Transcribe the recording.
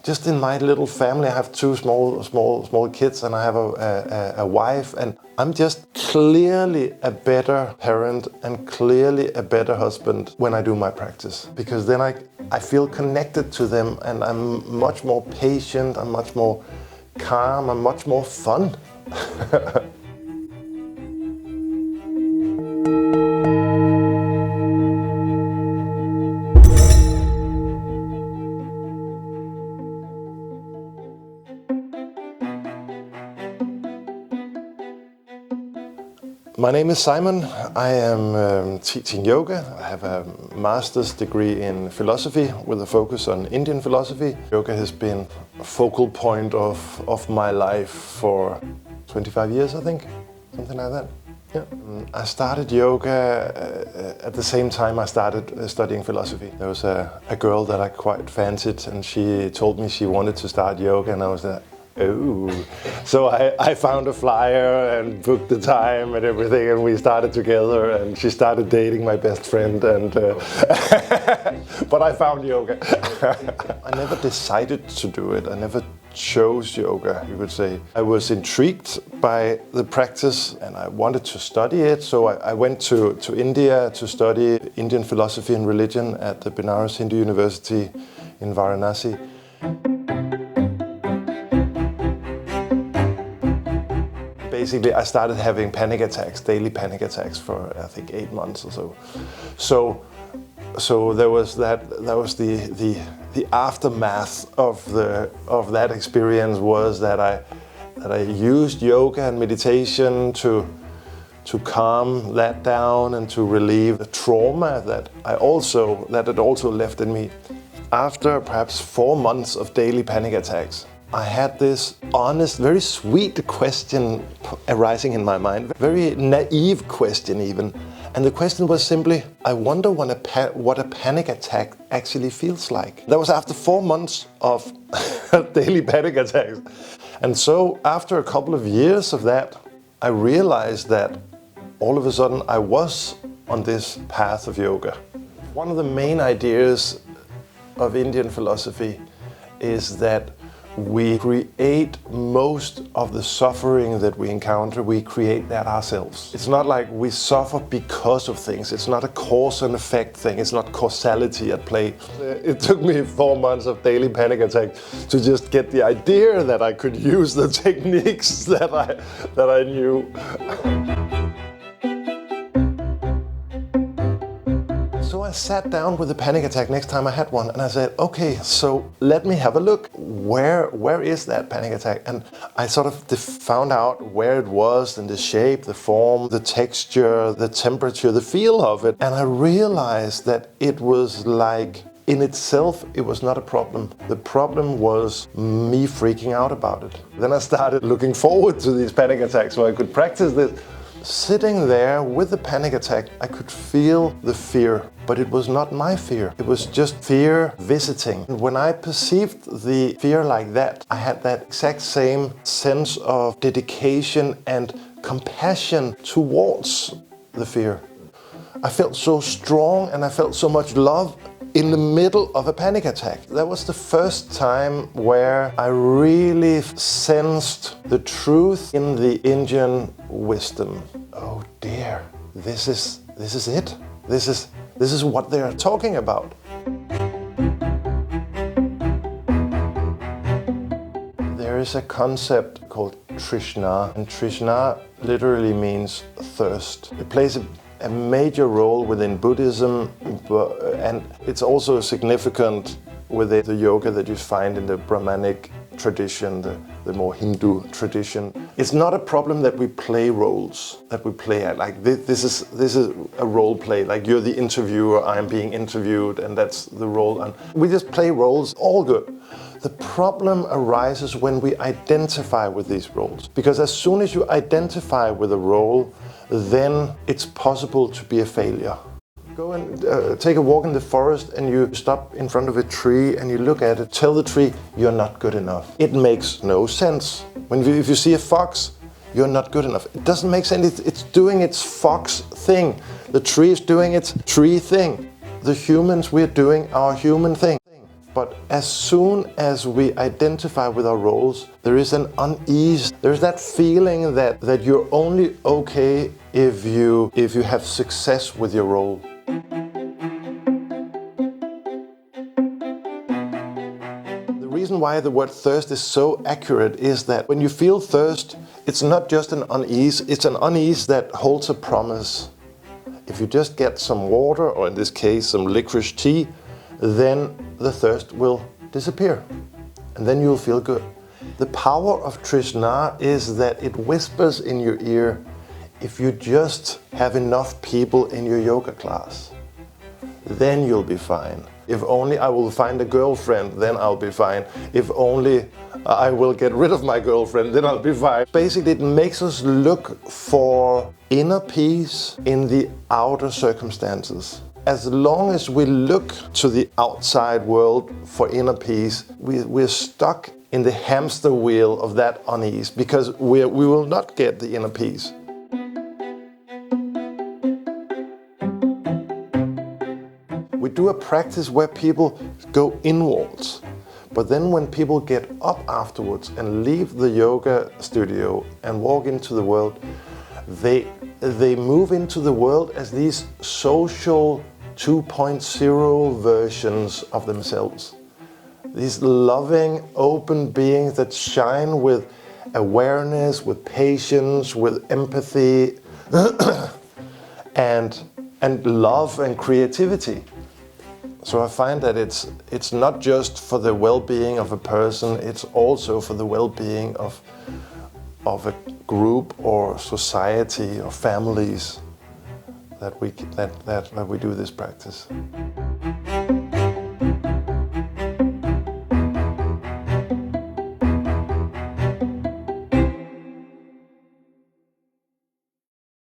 just in my little family, I have two small kids, and I have a wife, and I'm just clearly a better parent and clearly a better husband when I do my practice. Because then I feel connected to them, and I'm much more patient, I'm much more calm, I'm much more fun. My name is Simon. I am teaching yoga. I have a master's degree in philosophy with a focus on Indian philosophy. Yoga has been a focal point of my life for 25 years, I think, something like that. Yeah. I started yoga at the same time I started studying philosophy. There was a girl that I quite fancied, and she told me she wanted to start yoga, and I was like, oh. So I found a flyer and booked the time and everything, and we started together, and she started dating my best friend, and but I found yoga. I never decided to do it. I never chose yoga, you could say. I was intrigued by the practice and I wanted to study it, so I went to India to study Indian philosophy and religion at the Benares Hindu University in Varanasi. Basically, I started having panic attacks, daily panic attacks, for I think 8 months or so. So there was that was the aftermath of that experience, was that I used yoga and meditation to calm that down and to relieve the trauma that it also left in me. After perhaps 4 months of daily panic attacks, I had this honest, very sweet question arising in my mind, very naive question even. And the question was simply, I wonder what a panic attack actually feels like. That was after 4 months of daily panic attacks. And so after a couple of years of that, I realized that all of a sudden I was on this path of yoga. One of the main ideas of Indian philosophy is that we create most of the suffering that we encounter, we create that ourselves. It's not like we suffer because of things. It's not a cause and effect thing. It's not causality at play. It took me 4 months of daily panic attack to just get the idea that I could use the techniques that I knew. So I sat down with a panic attack next time I had one, and I said, okay, so let me have a look. Where is that panic attack? And I sort of found out where it was, and the shape, the form, the texture, the temperature, the feel of it. And I realized that it was like, in itself, it was not a problem. The problem was me freaking out about it. Then I started looking forward to these panic attacks so I could practice this. Sitting there with the panic attack, I could feel the fear, but it was not my fear. It was just fear visiting. When I perceived the fear like that, I had that exact same sense of dedication and compassion towards the fear. I felt so strong and I felt so much love in the middle of a panic attack. That was the first time where I really sensed the truth in the Indian wisdom. Oh dear, this is it. This is what they are talking about. There is a concept called Trishna, and Trishna literally means thirst. It plays a major role within Buddhism, and it's also significant within the yoga that you find in the Brahmanic tradition, the more Hindu tradition. It's not a problem that we play roles, that we play like this is a role play, like you're the interviewer, I'm being interviewed, and that's the role, and we just play roles, all good. The problem arises when we identify with these roles, because as soon as you identify with a role, then it's possible to be a failure. Go and take a walk in the forest, and you stop in front of a tree and you look at it. Tell the tree, you're not good enough. It makes no sense. If you see a fox, you're not good enough. It doesn't make sense. It's doing its fox thing. The tree is doing its tree thing. The humans, we're doing our human thing. But as soon as we identify with our roles, there is an unease. There's that feeling that you're only okay if you have success with your role. The reason why the word thirst is so accurate is that when you feel thirst, it's not just an unease, it's an unease that holds a promise. If you just get some water, or in this case some licorice tea, then the thirst will disappear and then you'll feel good. The power of Trishna is that it whispers in your ear, if you just have enough people in your yoga class, then you'll be fine. If only I will find a girlfriend, then I'll be fine. If only I will get rid of my girlfriend, then I'll be fine. Basically, it makes us look for inner peace in the outer circumstances. As long as we look to the outside world for inner peace, we're stuck in the hamster wheel of that unease, because we will not get the inner peace. We do a practice where people go inwards, but then when people get up afterwards and leave the yoga studio and walk into the world, they move into the world as these social 2.0 versions of themselves. These loving, open beings that shine with awareness, with patience, with empathy, and love and creativity. So I find that it's not just for the well-being of a person, it's also for the well-being of a group or society or families that we do this practice.